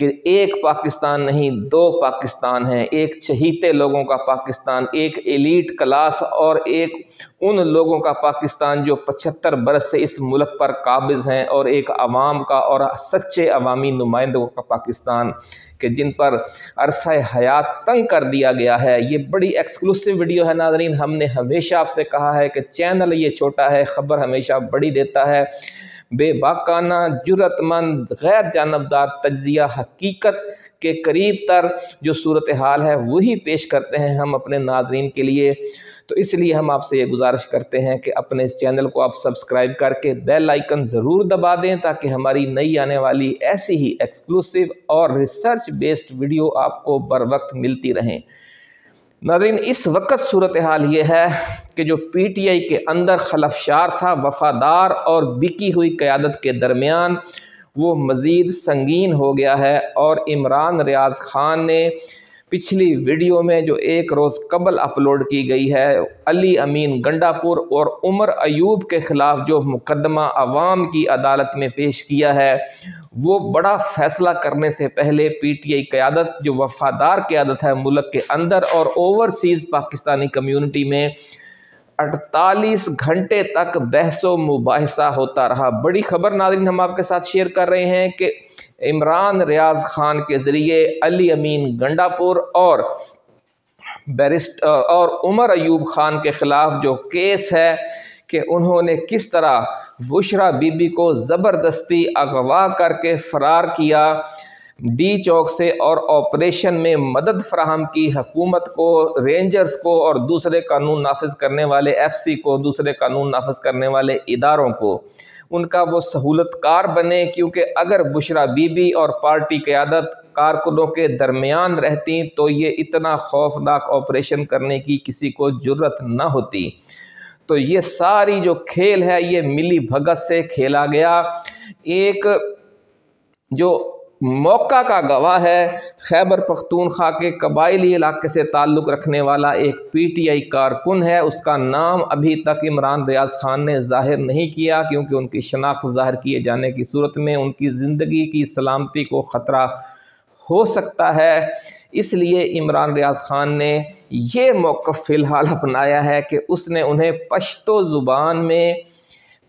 کہ ایک پاکستان نہیں، دو پاکستان ہیں، ایک چہیتے لوگوں کا پاکستان، ایک ایلیٹ کلاس اور ایک ان لوگوں کا پاکستان جو 75 برس سے اس ملک پر قابض ہیں، اور ایک عوام کا اور سچے عوامی نمائندوں کا پاکستان کہ جن پر عرصہ حیات تنگ کر دیا گیا ہے۔ یہ بڑی ایکسکلوسیو ویڈیو ہے ناظرین، ہم نے ہمیشہ آپ سے کہا ہے کہ چینل یہ چھوٹا ہے، خبر ہمیشہ بڑی دیتا ہے، بے باکانہ، جرأت مند، غیر جانبدار تجزیہ حقیقت کے قریب تر جو صورتحال ہے وہی پیش کرتے ہیں ہم اپنے ناظرین کے لیے۔ تو اس لیے ہم آپ سے یہ گزارش کرتے ہیں کہ اپنے اس چینل کو آپ سبسکرائب کر کے بیل آئیکن ضرور دبا دیں تاکہ ہماری نئی آنے والی ایسی ہی ایکسکلوسیو اور ریسرچ بیسڈ ویڈیو آپ کو بر وقت ملتی رہیں۔ ناظرین، اس وقت صورتحال یہ ہے کہ جو پی ٹی آئی کے اندر خلفشار تھا وفادار اور بکی ہوئی قیادت کے درمیان، وہ مزید سنگین ہو گیا ہے، اور عمران ریاض خان نے پچھلی ویڈیو میں جو ایک روز قبل اپلوڈ کی گئی ہے علی امین گنڈا پور اور عمر ایوب کے خلاف جو مقدمہ عوام کی عدالت میں پیش کیا ہے، وہ بڑا فیصلہ کرنے سے پہلے پی ٹی آئی قیادت جو وفادار قیادت ہے ملک کے اندر اور اوورسیز پاکستانی کمیونٹی میں 48 گھنٹے تک بحث و مباحثہ ہوتا رہا۔ بڑی خبر ناظرین ہم آپ کے ساتھ شیئر کر رہے ہیں کہ عمران ریاض خان کے ذریعے علی امین گنڈا پور اور عمر ایوب خان کے خلاف جو کیس ہے کہ انہوں نے کس طرح بشرا بی بی کو زبردستی اغوا کر کے فرار کیا ڈی چوک سے، اور آپریشن میں مدد فراہم کی حکومت کو، رینجرز کو اور دوسرے قانون نافذ کرنے والے ایف سی کو، دوسرے قانون نافذ کرنے والے اداروں کو، ان کا وہ سہولت کار بنے، کیونکہ اگر بشرا بی بی اور پارٹی قیادت کارکنوں کے درمیان رہتی تو یہ اتنا خوفناک آپریشن کرنے کی کسی کو جرأت نہ ہوتی۔ تو یہ ساری جو کھیل ہے یہ ملی بھگت سے کھیلا گیا۔ ایک جو موقع کا گواہ ہے خیبر پختونخوا کے قبائلی علاقے سے تعلق رکھنے والا ایک پی ٹی آئی کارکن ہے، اس کا نام ابھی تک عمران ریاض خان نے ظاہر نہیں کیا کیونکہ ان کی شناخت ظاہر کیے جانے کی صورت میں ان کی زندگی کی سلامتی کو خطرہ ہو سکتا ہے۔ اس لیے عمران ریاض خان نے یہ موقف فی الحال اپنایا ہے کہ اس نے انہیں پشتو زبان میں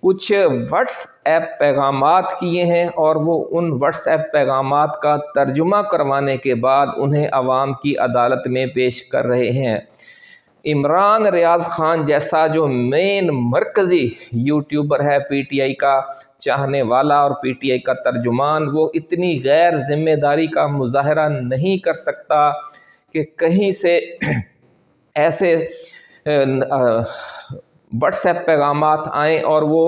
کچھ واٹس ایپ پیغامات کیے ہیں، اور وہ ان واٹس ایپ پیغامات کا ترجمہ کروانے کے بعد انہیں عوام کی عدالت میں پیش کر رہے ہیں۔ عمران ریاض خان جیسا جو مین مرکزی یوٹیوبر ہے پی ٹی آئی کا چاہنے والا اور پی ٹی آئی کا ترجمان، وہ اتنی غیر ذمہ داری کا مظاہرہ نہیں کر سکتا کہ کہیں سے ایسے واٹس ایپ پیغامات آئیں، اور وہ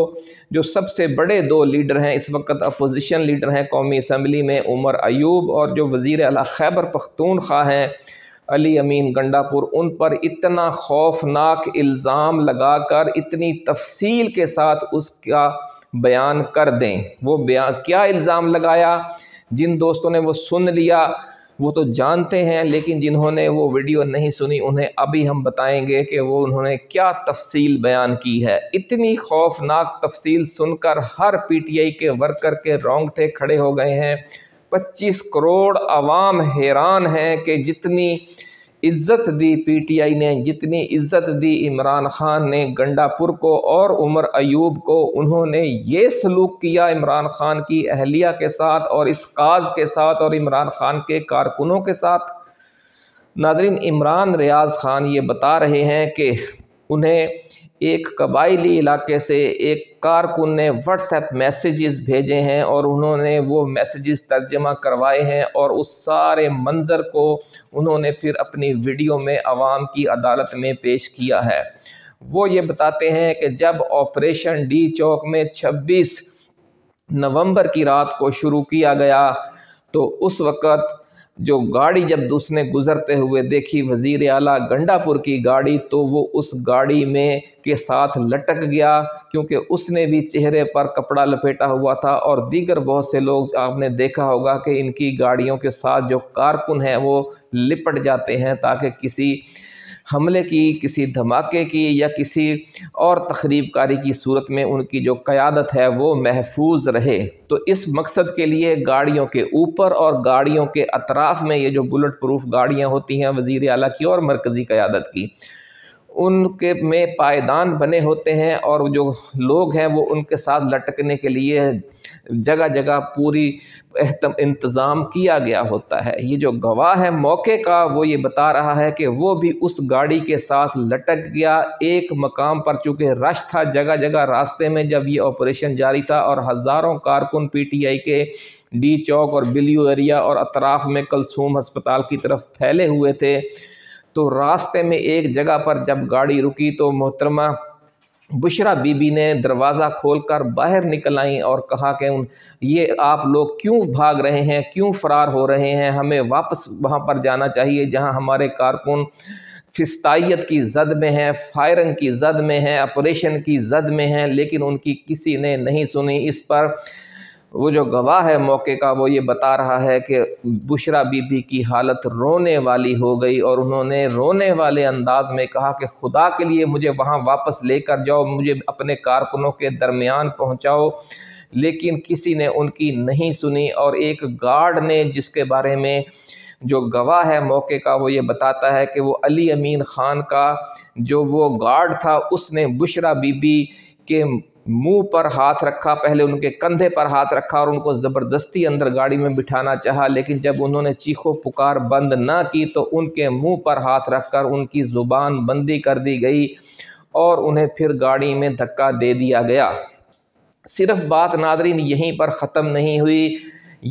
جو سب سے بڑے دو لیڈر ہیں اس وقت اپوزیشن لیڈر ہیں قومی اسمبلی میں عمر ایوب، اور جو وزیر اعلیٰ خیبر پختونخوا ہیں علی امین گنڈا پور، ان پر اتنا خوفناک الزام لگا کر اتنی تفصیل کے ساتھ اس کا بیان کر دیں۔ وہ کیا الزام لگایا، جن دوستوں نے وہ سن لیا وہ تو جانتے ہیں، لیکن جنہوں نے وہ ویڈیو نہیں سنی انہیں ابھی ہم بتائیں گے کہ وہ انہوں نے کیا تفصیل بیان کی ہے۔ اتنی خوفناک تفصیل سن کر ہر پی ٹی آئی کے ورکر کے رونگٹے کھڑے ہو گئے ہیں۔ 25 کروڑ عوام حیران ہیں کہ جتنی عزت دی پی ٹی آئی نے، جتنی عزت دی عمران خان نے گنڈا پور کو اور عمر ایوب کو، انہوں نے یہ سلوک کیا عمران خان کی اہلیہ کے ساتھ اور اس قاض کے ساتھ اور عمران خان کے کارکنوں کے ساتھ۔ ناظرین، عمران ریاض خان یہ بتا رہے ہیں کہ انہیں ایک قبائلی علاقے سے ایک کارکن نے واٹس ایپ میسیجز بھیجے ہیں اور انہوں نے وہ میسیجز ترجمہ کروائے ہیں، اور اس سارے منظر کو انہوں نے پھر اپنی ویڈیو میں عوام کی عدالت میں پیش کیا ہے۔ وہ یہ بتاتے ہیں کہ جب آپریشن ڈی چوک میں 26 نومبر کی رات کو شروع کیا گیا تو اس وقت جو گاڑی جب اس نے گزرتے ہوئے دیکھی وزیر اعلیٰ گنڈا پور کی گاڑی، تو وہ اس گاڑی میں کے ساتھ لٹک گیا، کیونکہ اس نے بھی چہرے پر کپڑا لپیٹا ہوا تھا، اور دیگر بہت سے لوگ آپ نے دیکھا ہوگا کہ ان کی گاڑیوں کے ساتھ جو کارکن ہیں وہ لپٹ جاتے ہیں تاکہ کسی حملے کی، کسی دھماکے کی یا کسی اور تخریب کاری کی صورت میں ان کی جو قیادت ہے وہ محفوظ رہے۔ تو اس مقصد کے لیے گاڑیوں کے اوپر اور گاڑیوں کے اطراف میں یہ جو بلٹ پروف گاڑیاں ہوتی ہیں وزیر اعلیٰ کی اور مرکزی قیادت کی، ان کے میں پائیدان بنے ہوتے ہیں، اور جو لوگ ہیں وہ ان کے ساتھ لٹکنے کے لیے جگہ جگہ پوری انتظام کیا گیا ہوتا ہے۔ یہ جو گواہ ہے موقع کا وہ یہ بتا رہا ہے کہ وہ بھی اس گاڑی کے ساتھ لٹک گیا ایک مقام پر، چونکہ رش تھا جگہ جگہ راستے میں جب یہ آپریشن جاری تھا، اور ہزاروں کارکن پی ٹی آئی کے ڈی چوک اور بلیو ایریا اور اطراف میں کلثوم ہسپتال کی طرف پھیلے ہوئے تھے۔ تو راستے میں ایک جگہ پر جب گاڑی رکی تو محترمہ بشریٰ بی بی نے دروازہ کھول کر باہر نکل آئیں اور کہا کہ یہ آپ لوگ کیوں بھاگ رہے ہیں، کیوں فرار ہو رہے ہیں، ہمیں واپس وہاں پر جانا چاہیے جہاں ہمارے کارکن فسطائیت کی زد میں ہیں، فائرنگ کی زد میں ہیں، آپریشن کی زد میں ہیں، لیکن ان کی کسی نے نہیں سنی۔ اس پر وہ جو گواہ ہے موقع کا وہ یہ بتا رہا ہے کہ بشریٰ بی بی کی حالت رونے والی ہو گئی، اور انہوں نے رونے والے انداز میں کہا کہ خدا کے لیے مجھے وہاں واپس لے کر جاؤ، مجھے اپنے کارکنوں کے درمیان پہنچاؤ، لیکن کسی نے ان کی نہیں سنی۔ اور ایک گارڈ نے، جس کے بارے میں جو گواہ ہے موقع کا وہ یہ بتاتا ہے کہ وہ علی امین خان کا جو وہ گارڈ تھا، اس نے بشریٰ بی بی کے منہ پر ہاتھ رکھا، پہلے ان کے کندھے پر ہاتھ رکھا اور ان کو زبردستی اندر گاڑی میں بٹھانا چاہا، لیکن جب انہوں نے چیخ و پکار بند نہ کی تو ان کے منہ پر ہاتھ رکھ کر ان کی زبان بندی کر دی گئی اور انہیں پھر گاڑی میں دھکا دے دیا گیا۔ صرف بات ناظرین یہیں پر ختم نہیں ہوئی،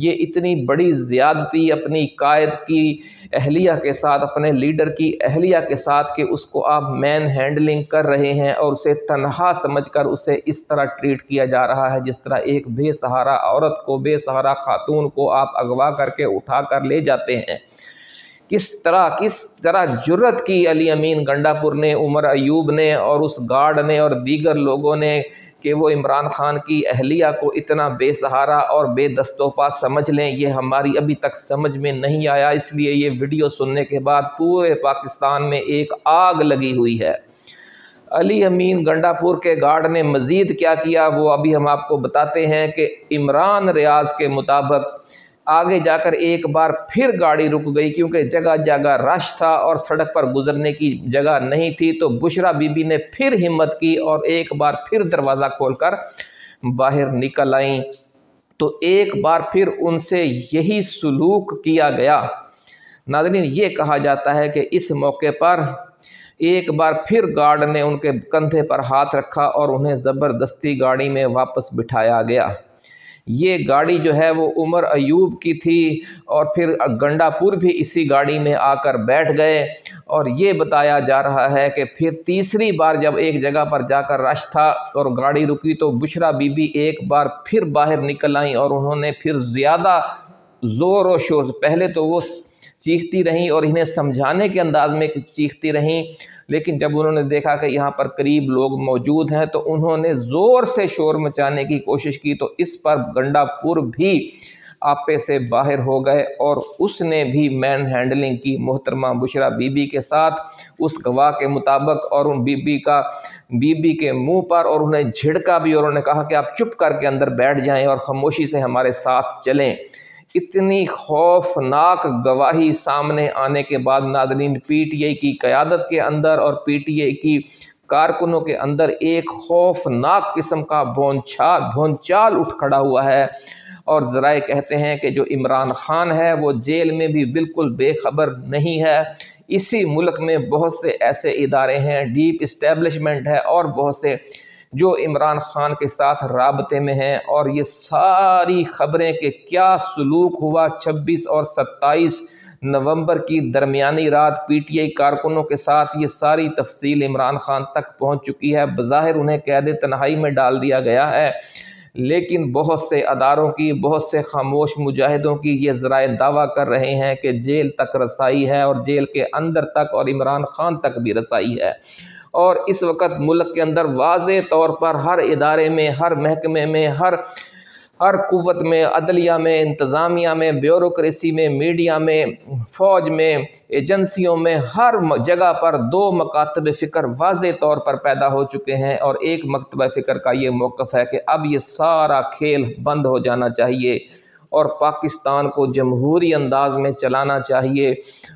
یہ اتنی بڑی زیادتی اپنی قائد کی اہلیہ کے ساتھ، اپنے لیڈر کی اہلیہ کے ساتھ، کہ اس کو آپ مین ہینڈلنگ کر رہے ہیں اور اسے تنہا سمجھ کر اسے اس طرح ٹریٹ کیا جا رہا ہے جس طرح ایک بے سہارا عورت کو، بے سہارا خاتون کو آپ اغوا کر کے اٹھا کر لے جاتے ہیں۔ کس طرح جرت کی علی امین گنڈا پور نے، عمر ایوب نے اور اس گارڈ نے اور دیگر لوگوں نے کہ وہ عمران خان کی اہلیہ کو اتنا بے سہارا اور بے دست و پا سمجھ لیں، یہ ہماری ابھی تک سمجھ میں نہیں آیا۔ اس لیے یہ ویڈیو سننے کے بعد پورے پاکستان میں ایک آگ لگی ہوئی ہے۔ علی امین گنڈا پور کے گارڈ نے مزید کیا کیا وہ ابھی ہم آپ کو بتاتے ہیں کہ عمران ریاض کے مطابق آگے جا کر ایک بار پھر گاڑی رک گئی، کیونکہ جگہ جگہ رش تھا اور سڑک پر گزرنے کی جگہ نہیں تھی، تو بشریٰ بی بی نے پھر ہمت کی اور ایک بار پھر دروازہ کھول کر باہر نکل آئیں، تو ایک بار پھر ان سے یہی سلوک کیا گیا۔ ناظرین یہ کہا جاتا ہے کہ اس موقع پر ایک بار پھر گارڈ نے ان کے کندھے پر ہاتھ رکھا اور انہیں زبردستی گاڑی میں واپس بٹھایا گیا۔ یہ گاڑی جو ہے وہ عمر ایوب کی تھی، اور پھر گنڈا پور بھی اسی گاڑی میں آ کر بیٹھ گئے، اور یہ بتایا جا رہا ہے کہ پھر تیسری بار جب ایک جگہ پر جا کر رش تھا اور گاڑی رکی تو بشریٰ بی بی ایک بار پھر باہر نکل آئیں، اور انہوں نے پھر زیادہ زور و شور، پہلے تو وہ چیختی رہیں اور انہیں سمجھانے کے انداز میں چیختی رہیں، لیکن جب انہوں نے دیکھا کہ یہاں پر قریب لوگ موجود ہیں تو انہوں نے زور سے شور مچانے کی کوشش کی، تو اس پر گنڈا پور بھی آپے سے باہر ہو گئے اور اس نے بھی مین ہینڈلنگ کی محترمہ بشریٰ بی بی کے ساتھ اس گواہ کے مطابق، اور ان بی بی کے منہ پر، اور انہیں جھڑکا بھی اور انہوں نے کہا کہ آپ چپ کر کے اندر بیٹھ جائیں اور خاموشی سے ہمارے ساتھ چلیں۔ اتنی خوفناک گواہی سامنے آنے کے بعد ناظرین پی ٹی آئی کی قیادت کے اندر اور پی ٹی آئی کی کارکنوں کے اندر ایک خوفناک قسم کا بھونچال اٹھ کھڑا ہوا ہے، اور ذرائع کہتے ہیں کہ جو عمران خان ہے وہ جیل میں بھی بالکل بے خبر نہیں ہے۔ اسی ملک میں بہت سے ایسے ادارے ہیں، ڈیپ اسٹیبلشمنٹ ہے اور بہت سے جو عمران خان کے ساتھ رابطے میں ہیں، اور یہ ساری خبریں کہ کیا سلوک ہوا 26 اور 27 نومبر کی درمیانی رات پی ٹی آئی کارکنوں کے ساتھ، یہ ساری تفصیل عمران خان تک پہنچ چکی ہے۔ بظاہر انہیں قید تنہائی میں ڈال دیا گیا ہے، لیکن بہت سے اداروں کی، بہت سے خاموش مجاہدوں کی یہ ذرائع دعویٰ کر رہے ہیں کہ جیل تک رسائی ہے، اور جیل کے اندر تک اور عمران خان تک بھی رسائی ہے۔ اور اس وقت ملک کے اندر واضح طور پر ہر ادارے میں، ہر محکمے میں، ہر قوت میں، عدلیہ میں، انتظامیہ میں، بیوروکریسی میں، میڈیا میں، فوج میں، ایجنسیوں میں، ہر جگہ پر دو مکاتب فکر واضح طور پر پیدا ہو چکے ہیں، اور ایک مکتبہ فکر کا یہ موقف ہے کہ اب یہ سارا کھیل بند ہو جانا چاہیے اور پاکستان کو جمہوری انداز میں چلانا چاہیے،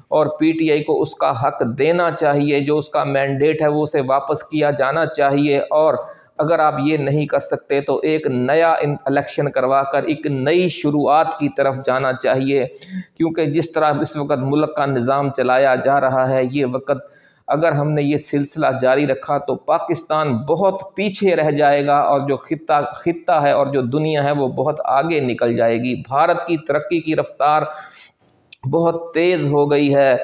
اور پی ٹی آئی کو اس کا حق دینا چاہیے، جو اس کا مینڈیٹ ہے وہ اسے واپس کیا جانا چاہیے، اور اگر آپ یہ نہیں کر سکتے تو ایک نیا الیکشن کروا کر ایک نئی شروعات کی طرف جانا چاہیے، کیونکہ جس طرح اس وقت ملک کا نظام چلایا جا رہا ہے، یہ وقت اگر ہم نے یہ سلسلہ جاری رکھا تو پاکستان بہت پیچھے رہ جائے گا، اور جو خطہ ہے اور جو دنیا ہے وہ بہت آگے نکل جائے گی۔ بھارت کی ترقی کی رفتار بہت تیز ہو گئی ہے،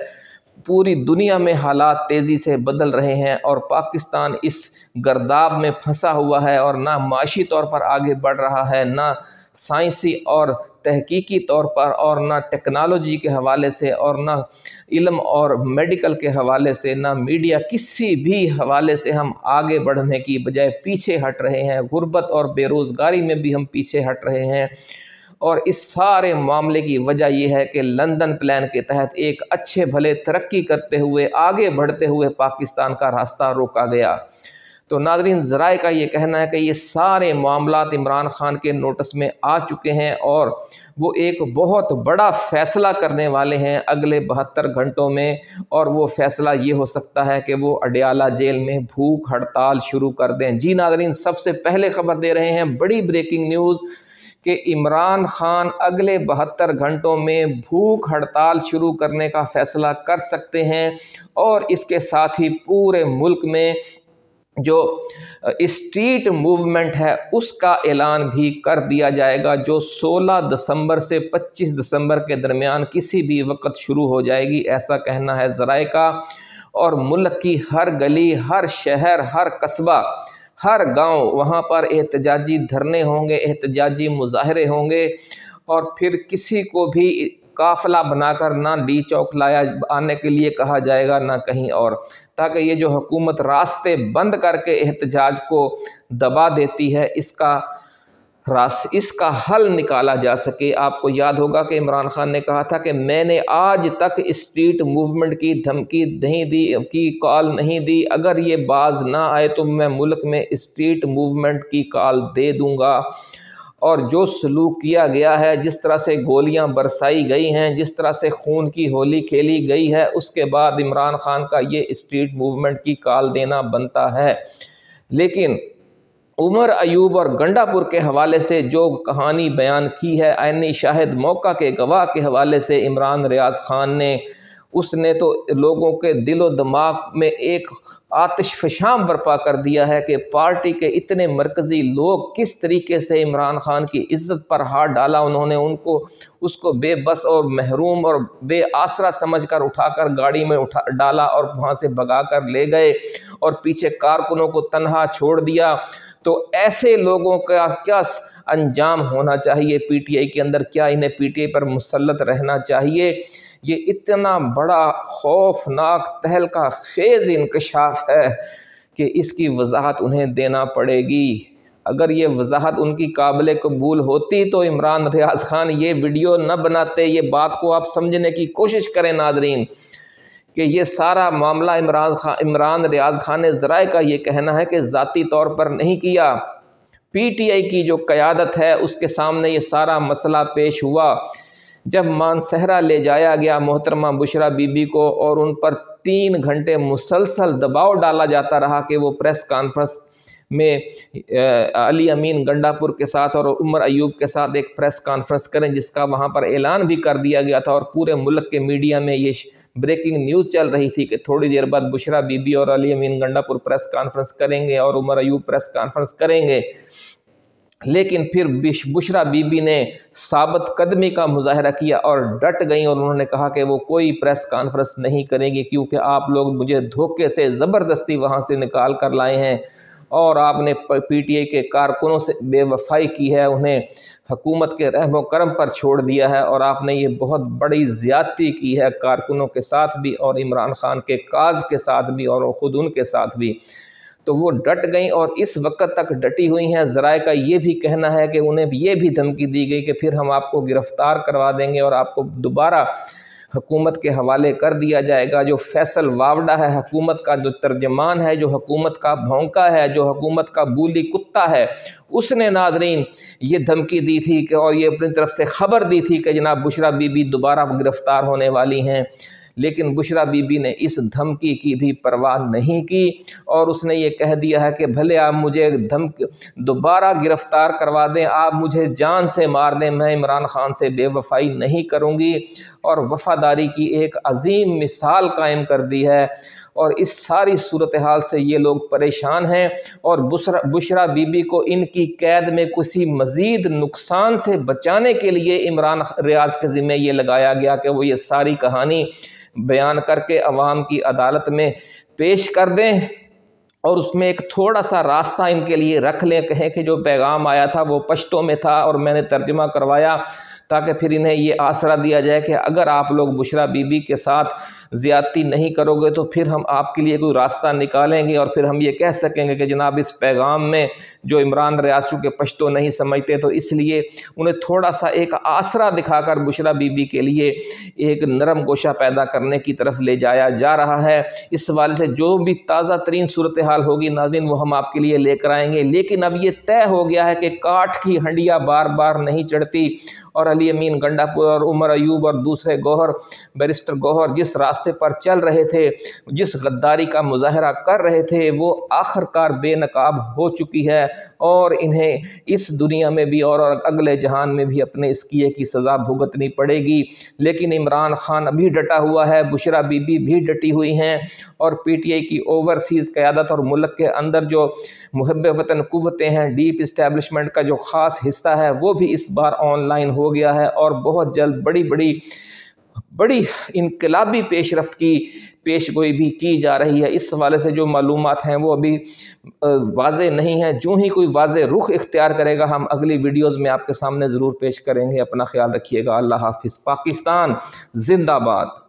پوری دنیا میں حالات تیزی سے بدل رہے ہیں، اور پاکستان اس گرداب میں پھنسا ہوا ہے، اور نہ معاشی طور پر آگے بڑھ رہا ہے، نہ سائنسی اور تحقیقی طور پر، اور نہ ٹیکنالوجی کے حوالے سے، اور نہ علم اور میڈیکل کے حوالے سے، نہ میڈیا، کسی بھی حوالے سے ہم آگے بڑھنے کی بجائے پیچھے ہٹ رہے ہیں۔ غربت اور بے روزگاری میں بھی ہم پیچھے ہٹ رہے ہیں، اور اس سارے معاملے کی وجہ یہ ہے کہ لندن پلان کے تحت ایک اچھے بھلے ترقی کرتے ہوئے آگے بڑھتے ہوئے پاکستان کا راستہ روکا گیا۔ تو ناظرین، ذرائع کا یہ کہنا ہے کہ یہ سارے معاملات عمران خان کے نوٹس میں آ چکے ہیں، اور وہ ایک بہت بڑا فیصلہ کرنے والے ہیں اگلے 72 گھنٹوں میں، اور وہ فیصلہ یہ ہو سکتا ہے کہ وہ اڈیالہ جیل میں بھوک ہڑتال شروع کر دیں۔ جی ناظرین، سب سے پہلے خبر دے رہے ہیں، بڑی بریکنگ نیوز، کہ عمران خان اگلے 72 گھنٹوں میں بھوک ہڑتال شروع کرنے کا فیصلہ کر سکتے ہیں، اور اس کے ساتھ ہی پورے ملک میں جو اسٹریٹ موومنٹ ہے اس کا اعلان بھی کر دیا جائے گا، جو 16 دسمبر سے 25 دسمبر کے درمیان کسی بھی وقت شروع ہو جائے گی، ایسا کہنا ہے ذرائع کا۔ اور ملک کی ہر گلی، ہر شہر، ہر قصبہ، ہر گاؤں، وہاں پر احتجاجی دھرنے ہوں گے، احتجاجی مظاہرے ہوں گے، اور پھر کسی کو بھی قافلہ بنا کر نہ ڈی چوک لایا آنے کے لیے کہا جائے گا، نہ کہیں اور، تاکہ یہ جو حکومت راستے بند کر کے احتجاج کو دبا دیتی ہے، اس کا حل نکالا جا سکے۔ آپ کو یاد ہوگا کہ عمران خان نے کہا تھا کہ میں نے آج تک اسٹریٹ موومنٹ کی دھمکی نہیں دی، کی کال نہیں دی، اگر یہ باز نہ آئے تو میں ملک میں اسٹریٹ موومنٹ کی کال دے دوں گا۔ اور جو سلوک کیا گیا ہے، جس طرح سے گولیاں برسائی گئی ہیں، جس طرح سے خون کی ہولی کھیلی گئی ہے، اس کے بعد عمران خان کا یہ اسٹریٹ موومنٹ کی کال دینا بنتا ہے۔ لیکن عمر ایوب اور گنڈا پور کے حوالے سے جو کہانی بیان کی ہے، عینی شاہد موقع کے گواہ کے حوالے سے عمران ریاض خان نے، اس نے تو لوگوں کے دل و دماغ میں ایک آتش فشاں برپا کر دیا ہے کہ پارٹی کے اتنے مرکزی لوگ کس طریقے سے عمران خان کی عزت پر ہاتھ ڈالا، انہوں نے اس کو بے بس اور محروم اور بے آسرا سمجھ کر اٹھا کر گاڑی میں ڈالا اور وہاں سے بھگا کر لے گئے، اور پیچھے کارکنوں کو تنہا چھوڑ دیا۔ تو ایسے لوگوں کا کیا انجام ہونا چاہیے پی ٹی آئی کے اندر؟ کیا انہیں پی ٹی آئی پر مسلط رہنا چاہیے؟ یہ اتنا بڑا خوفناک تہلکہ خیز انکشاف ہے کہ اس کی وضاحت انہیں دینا پڑے گی۔ اگر یہ وضاحت ان کی قابل قبول ہوتی تو عمران ریاض خان یہ ویڈیو نہ بناتے۔ یہ بات کو آپ سمجھنے کی کوشش کریں ناظرین، کہ یہ سارا معاملہ عمران ریاض خان نے، ذرائع کا یہ کہنا ہے کہ ذاتی طور پر نہیں کیا، پی ٹی آئی کی جو قیادت ہے اس کے سامنے یہ سارا مسئلہ پیش ہوا۔ جب مانسہرہ لے جایا گیا محترمہ بشرا بی بی کو، اور ان پر 3 گھنٹے مسلسل دباؤ ڈالا جاتا رہا کہ وہ پریس کانفرنس میں علی امین گنڈا پور کے ساتھ اور عمر ایوب کے ساتھ ایک پریس کانفرنس کریں، جس کا وہاں پر اعلان بھی کر دیا گیا تھا، اور پورے ملک کے میڈیا میں یہ بریکنگ نیوز چل رہی تھی کہ تھوڑی دیر بعد بشرا بی بی اور علی امین گنڈا پور پریس کانفرنس کریں گے اور عمر ایوب پریس کانفرنس کریں گے۔ لیکن پھر بشرا بی بی نے ثابت قدمی کا مظاہرہ کیا اور ڈٹ گئیں، اور انہوں نے کہا کہ وہ کوئی پریس کانفرنس نہیں کریں گی، کیونکہ آپ لوگ مجھے دھوکے سے زبردستی وہاں سے نکال کر لائے ہیں، اور آپ نے پی ٹی آئی کے کارکنوں سے بے وفائی کی ہے، انہیں حکومت کے رحم و کرم پر چھوڑ دیا ہے، اور آپ نے یہ بہت بڑی زیادتی کی ہے کارکنوں کے ساتھ بھی، اور عمران خان کے کاز کے ساتھ بھی، اور خود ان کے ساتھ بھی۔ تو وہ ڈٹ گئیں اور اس وقت تک ڈٹی ہوئی ہیں۔ ذرائع کا یہ بھی کہنا ہے کہ انہیں یہ بھی دھمکی دی گئی کہ پھر ہم آپ کو گرفتار کروا دیں گے اور آپ کو دوبارہ حکومت کے حوالے کر دیا جائے گا۔ جو فیصل واوڈا ہے، حکومت کا جو ترجمان ہے، جو حکومت کا بھونکا ہے، جو حکومت کا بولی کتا ہے، اس نے ناظرین یہ دھمکی دی تھی کہ اور یہ اپنی طرف سے خبر دی تھی کہ جناب بشریٰ بی بی دوبارہ گرفتار ہونے والی ہیں، لیکن بشریٰ بی بی نے اس دھمکی کی بھی پرواہ نہیں کی اور اس نے یہ کہہ دیا ہے کہ بھلے آپ مجھے دوبارہ گرفتار کروا دیں، آپ مجھے جان سے مار دیں، میں عمران خان سے بے وفائی نہیں کروں گی، اور وفاداری کی ایک عظیم مثال قائم کر دی ہے۔ اور اس ساری صورتحال سے یہ لوگ پریشان ہیں اور بشریٰ بی بی کو ان کی قید میں کسی مزید نقصان سے بچانے کے لیے عمران ریاض کے ذمہ یہ لگایا گیا کہ وہ یہ ساری کہانی بیان کر کے عوام کی عدالت میں پیش کر دیں اور اس میں ایک تھوڑا سا راستہ ان کے لیے رکھ لیں، کہیں کہ جو پیغام آیا تھا وہ پشتو میں تھا اور میں نے ترجمہ کروایا، تاکہ پھر انہیں یہ آسرا دیا جائے کہ اگر آپ لوگ بشریٰ بی بی کے ساتھ زیادتی نہیں کرو گے تو پھر ہم آپ کے لیے کوئی راستہ نکالیں گے اور پھر ہم یہ کہہ سکیں گے کہ جناب اس پیغام میں جو عمران ریاض چونکہ پشتو نہیں سمجھتے تو اس لیے انہیں تھوڑا سا ایک آسرا دکھا کر بشریٰ بی بی کے لیے ایک نرم گوشہ پیدا کرنے کی طرف لے جایا جا رہا ہے۔ اس حوالے سے جو بھی تازہ ترین صورتحال ہوگی ناظرین وہ ہم آپ کے لیے لے کر آئیں گے، لیکن اب یہ طے ہو گیا ہے کہ کاٹھ کی ہنڈیاں بار بار نہیں چڑھتی، اور علی امین گنڈا پور اور عمر ایوب اور دوسرے گوہر بیرسٹر گوہر جس راستے پر چل رہے تھے، جس غداری کا مظاہرہ کر رہے تھے، وہ آخر کار بے نقاب ہو چکی ہے اور انہیں اس دنیا میں بھی اور اگلے جہان میں بھی اپنے اس کیے کی سزا بھگتنی پڑے گی۔ لیکن عمران خان ابھی ڈٹا ہوا ہے، بشریٰ بی بی بھی ڈٹی ہوئی ہیں، اور پی ٹی آئی کی اوورسیز قیادت اور ملک کے اندر جو محب وطن قوتیں ہیں، ڈیپ اسٹیبلشمنٹ کا جو خاص حصہ ہے وہ بھی اس بار آن لائن ہو گیا ہے اور بہت جلد بڑی انقلابی پیش رفت کی پیش گوئی بھی کی جا رہی ہے۔ اس حوالے سے جو معلومات ہیں وہ ابھی واضح نہیں ہیں، جو ہی کوئی واضح رخ اختیار کرے گا ہم اگلی ویڈیوز میں آپ کے سامنے ضرور پیش کریں گے۔ اپنا خیال رکھیے گا۔ اللہ حافظ۔ پاکستان زندہ باد۔